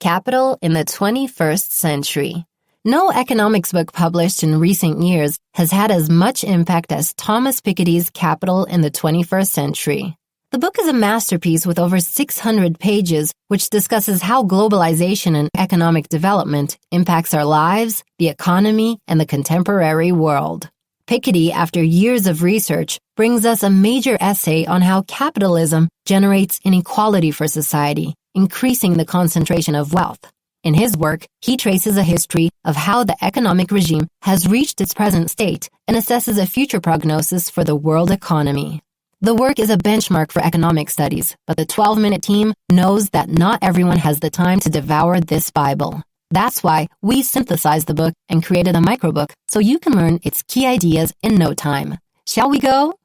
Capital in the 21st Century. No economics book published in recent years has had as much impact as Thomas Piketty's Capital in the 21st Century. The book is a masterpiece with over 600 pages, which discusses how globalization and economic development impacts our lives, the economy, and the contemporary world. Piketty, after years of research, brings us a major essay on how capitalism generates inequality for society, increasing the concentration of wealth. In his work, he traces a history of how the economic regime has reached its present state and assesses a future prognosis for the world economy. The work is a benchmark for economic studies, but the 12-minute team knows that not everyone has the time to devour this Bible. That's why we synthesized the book and created a microbook so you can learn its key ideas in no time. Shall we go?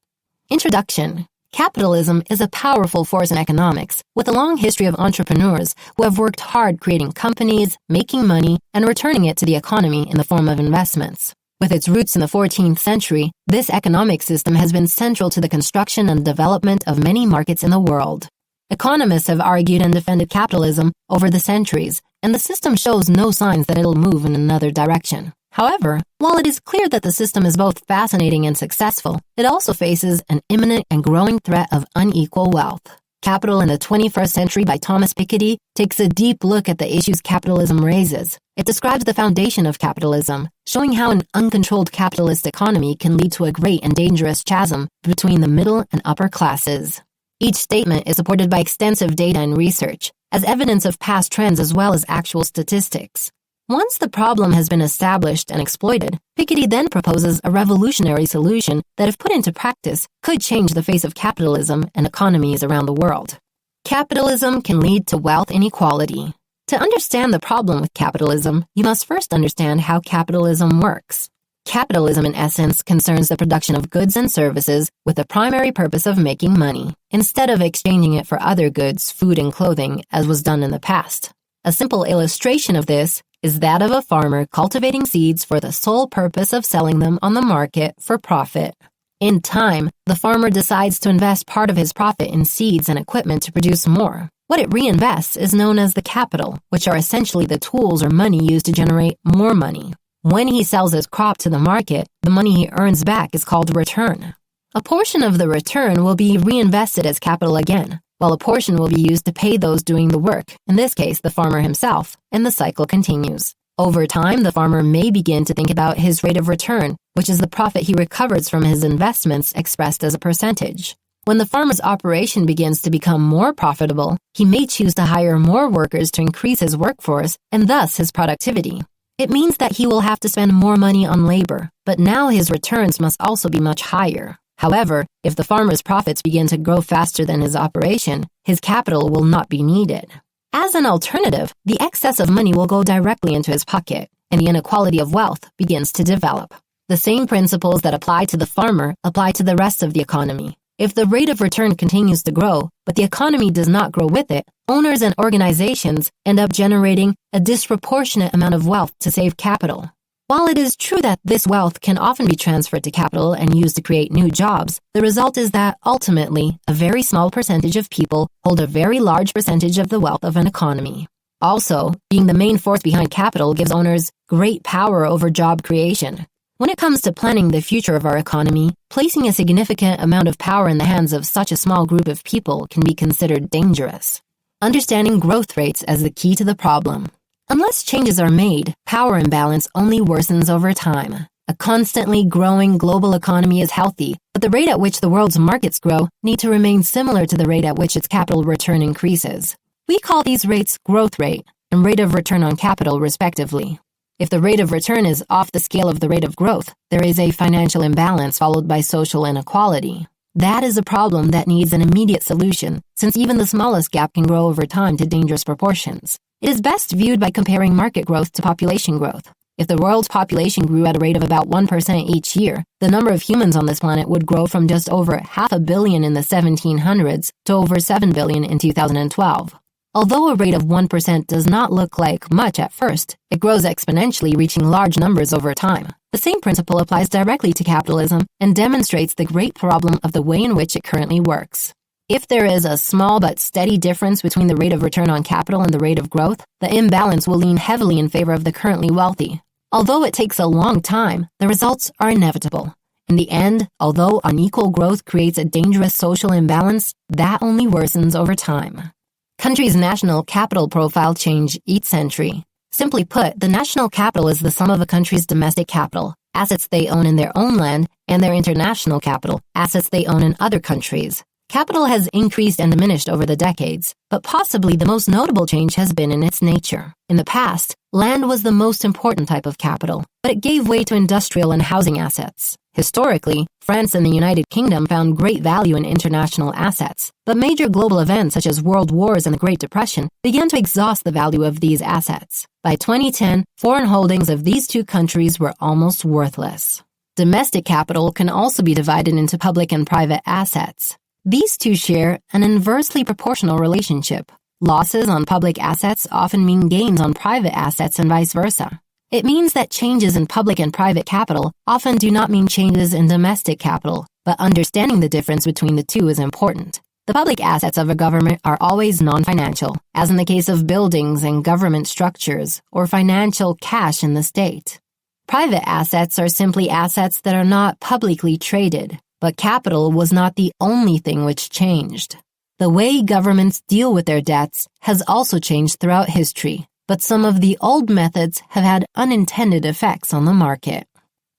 Introduction. Capitalism is a powerful force in economics, with a long history of entrepreneurs who have worked hard creating companies, making money, and returning it to the economy in the form of investments. With its roots in the 14th century, this economic system has been central to the construction and development of many markets in the world. Economists have argued and defended capitalism over the centuries, and the system shows no signs that it'll move in another direction. However, while it is clear that the system is both fascinating and successful, it also faces an imminent and growing threat of unequal wealth. Capital in the 21st Century by Thomas Piketty takes a deep look at the issues capitalism raises. It describes the foundation of capitalism, showing how an uncontrolled capitalist economy can lead to a great and dangerous chasm between the middle and upper classes. Each statement is supported by extensive data and research, as evidence of past trends as well as actual statistics. Once the problem has been established and exploited, Piketty then proposes a revolutionary solution that, if put into practice, could change the face of capitalism and economies around the world. Capitalism can lead to wealth inequality. To understand the problem with capitalism, you must first understand how capitalism works. Capitalism, in essence, concerns the production of goods and services with the primary purpose of making money, instead of exchanging it for other goods, food, and clothing, as was done in the past. A simple illustration of this is that of a farmer cultivating seeds for the sole purpose of selling them on the market for profit. In time, the farmer decides to invest part of his profit in seeds and equipment to produce more. What it reinvests is known as the capital, which are essentially the tools or money used to generate more money. When he sells his crop to the market, the money he earns back is called return. A portion of the return will be reinvested as capital again, while a portion will be used to pay those doing the work, in this case the farmer himself, and the cycle continues. Over time, the farmer may begin to think about his rate of return, which is the profit he recovers from his investments expressed as a percentage. When the farmer's operation begins to become more profitable, he may choose to hire more workers to increase his workforce and thus his productivity. It means that he will have to spend more money on labor, but now his returns must also be much higher. However, if the farmer's profits begin to grow faster than his operation, his capital will not be needed. As an alternative, the excess of money will go directly into his pocket, and the inequality of wealth begins to develop. The same principles that apply to the farmer apply to the rest of the economy. If the rate of return continues to grow, but the economy does not grow with it, owners and organizations end up generating a disproportionate amount of wealth to save capital. While it is true that this wealth can often be transferred to capital and used to create new jobs, the result is that, ultimately, a very small percentage of people hold a very large percentage of the wealth of an economy. Also, being the main force behind capital gives owners great power over job creation. When it comes to planning the future of our economy, placing a significant amount of power in the hands of such a small group of people can be considered dangerous. Understanding growth rates as the key to the problem. Unless changes are made, power imbalance only worsens over time. A constantly growing global economy is healthy, but the rate at which the world's markets grow need to remain similar to the rate at which its capital return increases. We call these rates growth rate and rate of return on capital, respectively. If the rate of return is off the scale of the rate of growth, there is a financial imbalance followed by social inequality. That is a problem that needs an immediate solution, since even the smallest gap can grow over time to dangerous proportions. It is best viewed by comparing market growth to population growth. If the world's population grew at a rate of about 1% each year, the number of humans on this planet would grow from just over 500 million in the 1700s to over 7 billion in 2012. Although a rate of 1% does not look like much at first, it grows exponentially, reaching large numbers over time. The same principle applies directly to capitalism and demonstrates the great problem of the way in which it currently works. If there is a small but steady difference between the rate of return on capital and the rate of growth, the imbalance will lean heavily in favor of the currently wealthy. Although it takes a long time, the results are inevitable. In the end, although unequal growth creates a dangerous social imbalance, that only worsens over time. Countries' national capital profile change each century. Simply put, the national capital is the sum of a country's domestic capital, assets they own in their own land, and their international capital, assets they own in other countries. Capital has increased and diminished over the decades, but possibly the most notable change has been in its nature. In the past, land was the most important type of capital, but it gave way to industrial and housing assets. Historically, France and the United Kingdom found great value in international assets, but major global events such as world wars and the Great Depression began to exhaust the value of these assets. By 2010, foreign holdings of these two countries were almost worthless. Domestic capital can also be divided into public and private assets. These two share an inversely proportional relationship. Losses on public assets often mean gains on private assets and vice versa. It means that changes in public and private capital often do not mean changes in domestic capital, but understanding the difference between the two is important. The public assets of a government are always non-financial, as in the case of buildings and government structures, or financial cash in the state. Private assets are simply assets that are not publicly traded. But capital was not the only thing which changed. The way governments deal with their debts has also changed throughout history, but some of the old methods have had unintended effects on the market.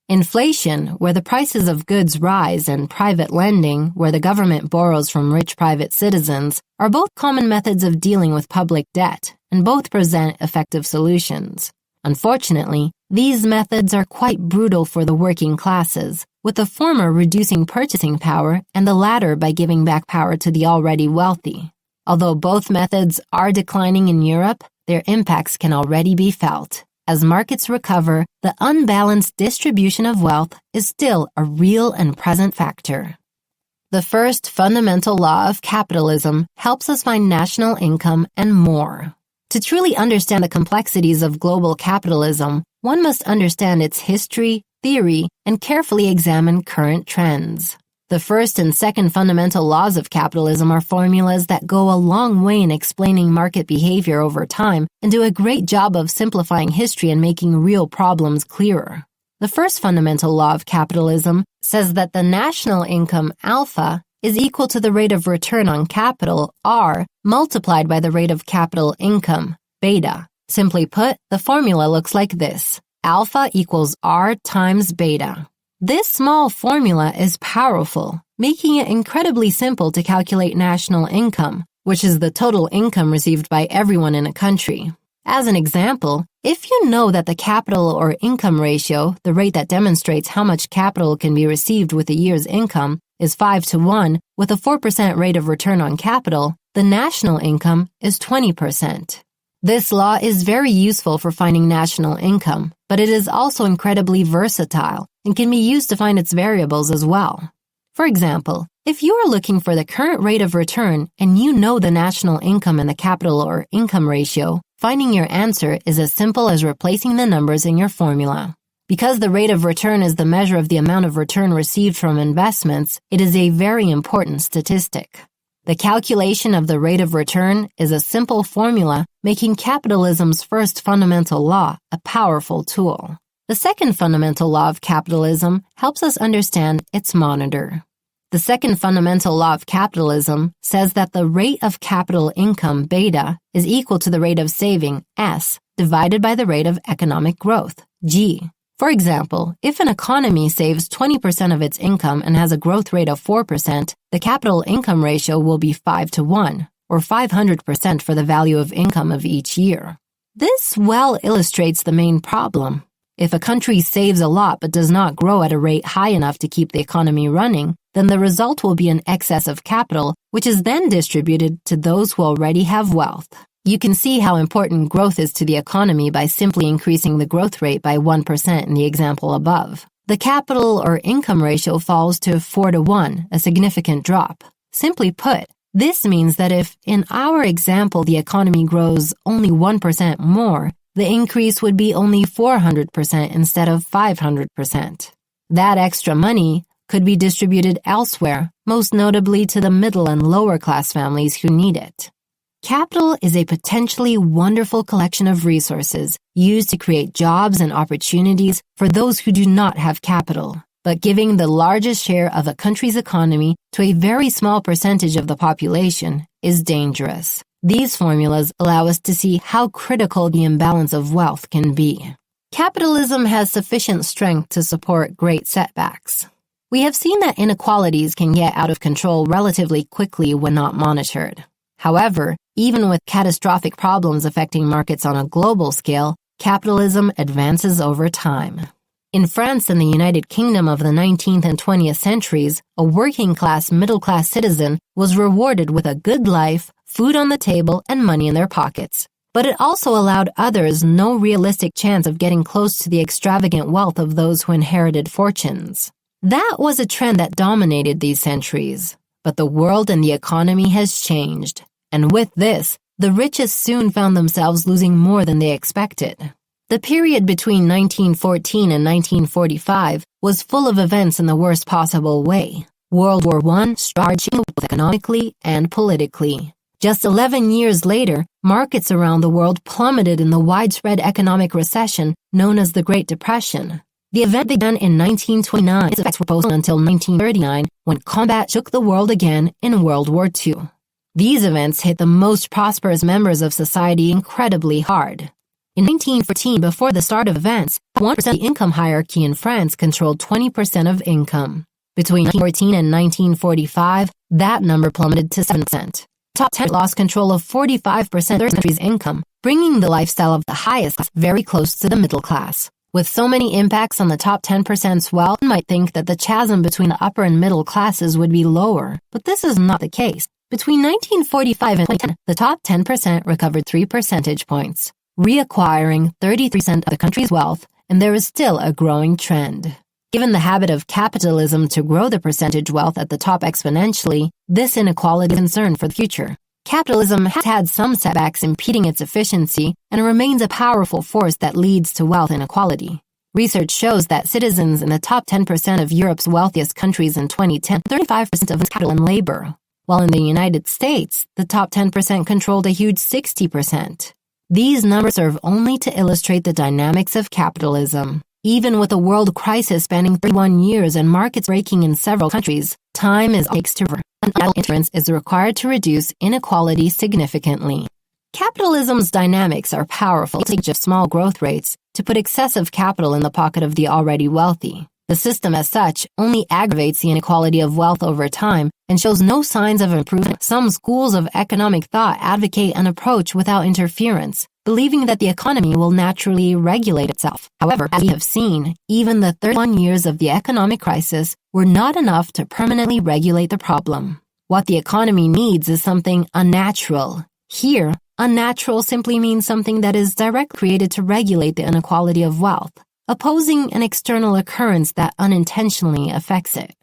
Inflation, where the prices of goods rise, and private lending, where the government borrows from rich private citizens, are both common methods of dealing with public debt, and both present effective solutions. Unfortunately, these methods are quite brutal for the working classes, with the former reducing purchasing power and the latter by giving back power to the already wealthy. Although both methods are declining in Europe, their impacts can already be felt. As markets recover, the unbalanced distribution of wealth is still a real and present factor. The first fundamental law of capitalism helps us find national income and more. To truly understand the complexities of global capitalism, one must understand its history, theory, and carefully examine current trends. The first and second fundamental laws of capitalism are formulas that go a long way in explaining market behavior over time and do a great job of simplifying history and making real problems clearer. The first fundamental law of capitalism says that the national income alpha is equal to the rate of return on capital, R, multiplied by the rate of capital income, beta. Simply put, the formula looks like this. Alpha equals R times beta. This small formula is powerful, making it incredibly simple to calculate national income, which is the total income received by everyone in a country. As an example, if you know that the capital or income ratio, the rate that demonstrates how much capital can be received with a year's income, is 5-to-1 with a 4% rate of return on capital, the national income is 20%. This law is very useful for finding national income, but it is also incredibly versatile and can be used to find its variables as well. For example, if you are looking for the current rate of return and you know the national income and the capital or income ratio, finding your answer is as simple as replacing the numbers in your formula. Because the rate of return is the measure of the amount of return received from investments, it is a very important statistic. The calculation of the rate of return is a simple formula, making capitalism's first fundamental law a powerful tool. The second fundamental law of capitalism helps us understand its monitor. The second fundamental law of capitalism says that the rate of capital income, beta, is equal to the rate of saving, S, divided by the rate of economic growth, G. For example, if an economy saves 20% of its income and has a growth rate of 4%, the capital income ratio will be 5-to-1, or 500% for the value of income of each year. This well illustrates the main problem. If a country saves a lot but does not grow at a rate high enough to keep the economy running, then the result will be an excess of capital, which is then distributed to those who already have wealth. You can see how important growth is to the economy by simply increasing the growth rate by 1% in the example above. The capital or income ratio falls to 4-to-1, a significant drop. Simply put, this means that if, in our example, the economy grows only 1% more, the increase would be only 400% instead of 500%. That extra money could be distributed elsewhere, most notably to the middle and lower class families who need it. Capital is a potentially wonderful collection of resources used to create jobs and opportunities for those who do not have capital. But giving the largest share of a country's economy to a very small percentage of the population is dangerous. These formulas allow us to see how critical the imbalance of wealth can be. Capitalism has sufficient strength to support great setbacks. We have seen that inequalities can get out of control relatively quickly when not monitored. However, even with catastrophic problems affecting markets on a global scale, capitalism advances over time. In France and the United Kingdom of the 19th and 20th centuries, a working-class, middle-class citizen was rewarded with a good life, food on the table, and money in their pockets. But it also allowed others no realistic chance of getting close to the extravagant wealth of those who inherited fortunes. That was a trend that dominated these centuries. But the world and the economy has changed. And with this, the richest soon found themselves losing more than they expected. The period between 1914 and 1945 was full of events in the worst possible way. World War I started both economically and politically. Just 11 years later, markets around the world plummeted in the widespread economic recession known as the Great Depression. The event began in 1929. Its effects were postponed until 1939, when combat shook the world again in World War II. These events hit the most prosperous members of society incredibly hard. In 1914, before the start of events, 1% of the income hierarchy in France controlled 20% of income. Between 1914 and 1945, that number plummeted to 7%. Top 10 lost control of 45% of their country's income, bringing the lifestyle of the highest class very close to the middle class. With so many impacts on the top 10%'s wealth, one might think that the chasm between the upper and middle classes would be lower, but this is not the case. Between 1945 and 2010, the top 10% recovered 3 percentage points, reacquiring 33% of the country's wealth, and there is still a growing trend. Given the habit of capitalism to grow the percentage wealth at the top exponentially, this inequality is a concern for the future. Capitalism has had some setbacks impeding its efficiency and remains a powerful force that leads to wealth inequality. Research shows that citizens in the top 10% of Europe's wealthiest countries in 2010 35% of capital and labor, while in the United States, the top 10% controlled a huge 60%. These numbers serve only to illustrate the dynamics of capitalism. Even with a world crisis spanning 31 years and markets breaking in several countries, time is all it takes to recover. An interference is required to reduce inequality significantly. Capitalism's dynamics are powerful. It takes small growth rates to put excessive capital in the pocket of the already wealthy. The system as such only aggravates the inequality of wealth over time and shows no signs of improvement. Some schools of economic thought advocate an approach without interference, believing that the economy will naturally regulate itself. However, as we have seen, even the 31 years of the economic crisis were not enough to permanently regulate the problem. What the economy needs is something unnatural. Here, unnatural simply means something that is directly created to regulate the inequality of wealth, opposing an external occurrence that unintentionally affects it.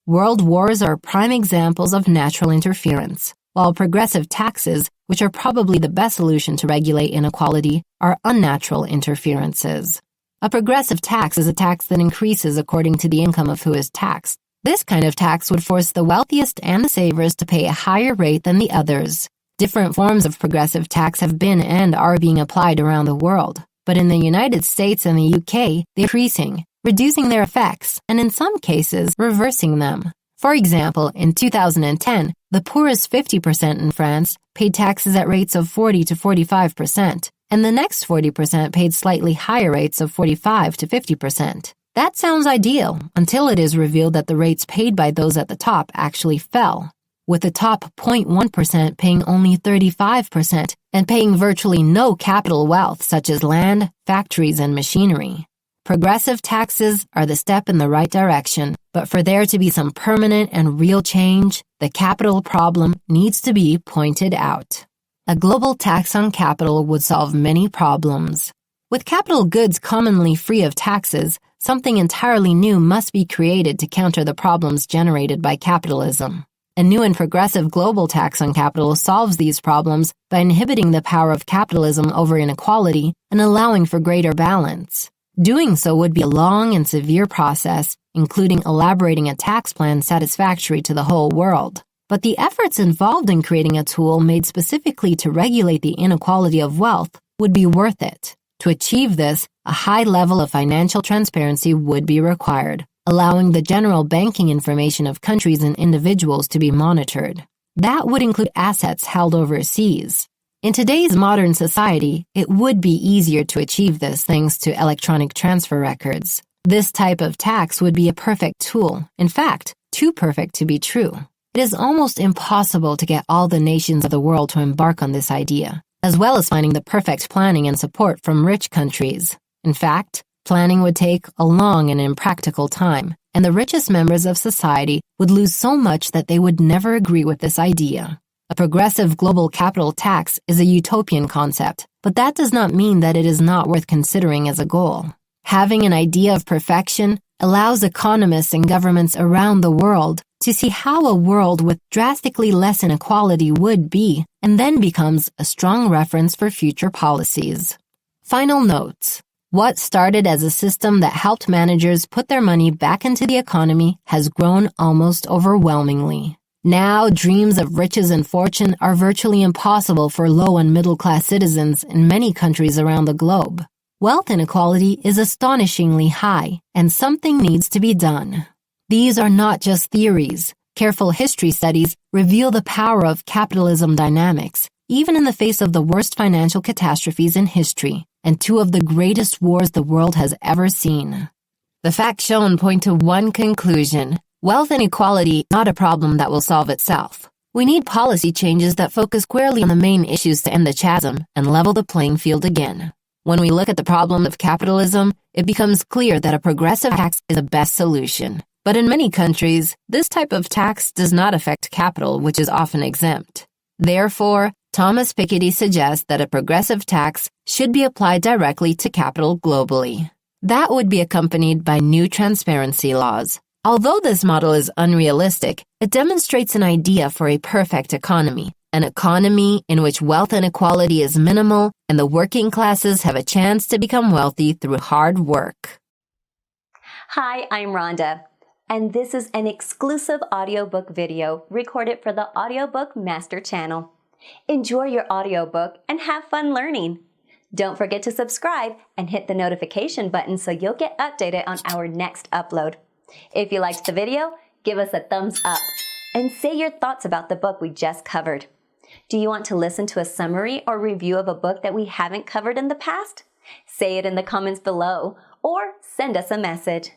World wars are prime examples of natural interference, while progressive taxes, which are probably the best solution to regulate inequality, are unnatural interferences. A progressive tax is a tax that increases according to the income of who is taxed. This kind of tax would force the wealthiest and the savers to pay a higher rate than the others. Different forms of progressive tax have been and are being applied around the world, but in the United States and the UK, they're increasing, reducing their effects, and in some cases, reversing them. For example, in 2010, the poorest 50% in France paid taxes at rates of 40 to 45%, and the next 40% paid slightly higher rates of 45 to 50%. That sounds ideal until it is revealed that the rates paid by those at the top actually fell, with the top 0.1% paying only 35% and paying virtually no capital wealth such as land, factories, and machinery. Progressive taxes are the step in the right direction, but for there to be some permanent and real change, the capital problem needs to be pointed out. A global tax on capital would solve many problems. With capital goods commonly free of taxes, something entirely new must be created to counter the problems generated by capitalism. A new and progressive global tax on capital solves these problems by inhibiting the power of capitalism over inequality and allowing for greater balance. Doing so would be a long and severe process, including elaborating a tax plan satisfactory to the whole world. But the efforts involved in creating a tool made specifically to regulate the inequality of wealth would be worth it. To achieve this, a high level of financial transparency would be required, allowing the general banking information of countries and individuals to be monitored. That would include assets held overseas. In today's modern society, it would be easier to achieve this thanks to electronic transfer records. This type of tax would be a perfect tool, in fact, too perfect to be true. It is almost impossible to get all the nations of the world to embark on this idea, as well as finding the perfect planning and support from rich countries. In fact, planning would take a long and impractical time, and the richest members of society would lose so much that they would never agree with this idea. A progressive global capital tax is a utopian concept, but that does not mean that it is not worth considering as a goal. Having an idea of perfection allows economists and governments around the world to see how a world with drastically less inequality would be, and then becomes a strong reference for future policies. Final notes. What started as a system that helped managers put their money back into the economy has grown almost overwhelmingly. Now, dreams of riches and fortune are virtually impossible for low and middle-class citizens in many countries around the globe. Wealth inequality is astonishingly high, and something needs to be done. These are not just theories. Careful history studies reveal the power of capitalism dynamics, even in the face of the worst financial catastrophes in history, and two of the greatest wars the world has ever seen. The facts shown point to one conclusion. Wealth inequality is not a problem that will solve itself. We need policy changes that focus squarely on the main issues to end the chasm and level the playing field again. When we look at the problem of capitalism, it becomes clear that a progressive tax is the best solution. But in many countries, this type of tax does not affect capital, which is often exempt. Therefore, Thomas Piketty suggests that a progressive tax should be applied directly to capital globally. That would be accompanied by new transparency laws. Although this model is unrealistic, it demonstrates an idea for a perfect economy, an economy in which wealth inequality is minimal and the working classes have a chance to become wealthy through hard work. Hi, I'm Rhonda, and this is an exclusive audiobook video recorded for the Audiobook Master Channel. Enjoy your audiobook and have fun learning. Don't forget to subscribe and hit the notification button so you'll get updated on our next upload. If you liked the video, give us a thumbs up and say your thoughts about the book we just covered. Do you want to listen to a summary or review of a book that we haven't covered in the past? Say it in the comments below or send us a message.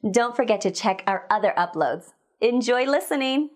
Don't forget to check our other uploads. Enjoy listening!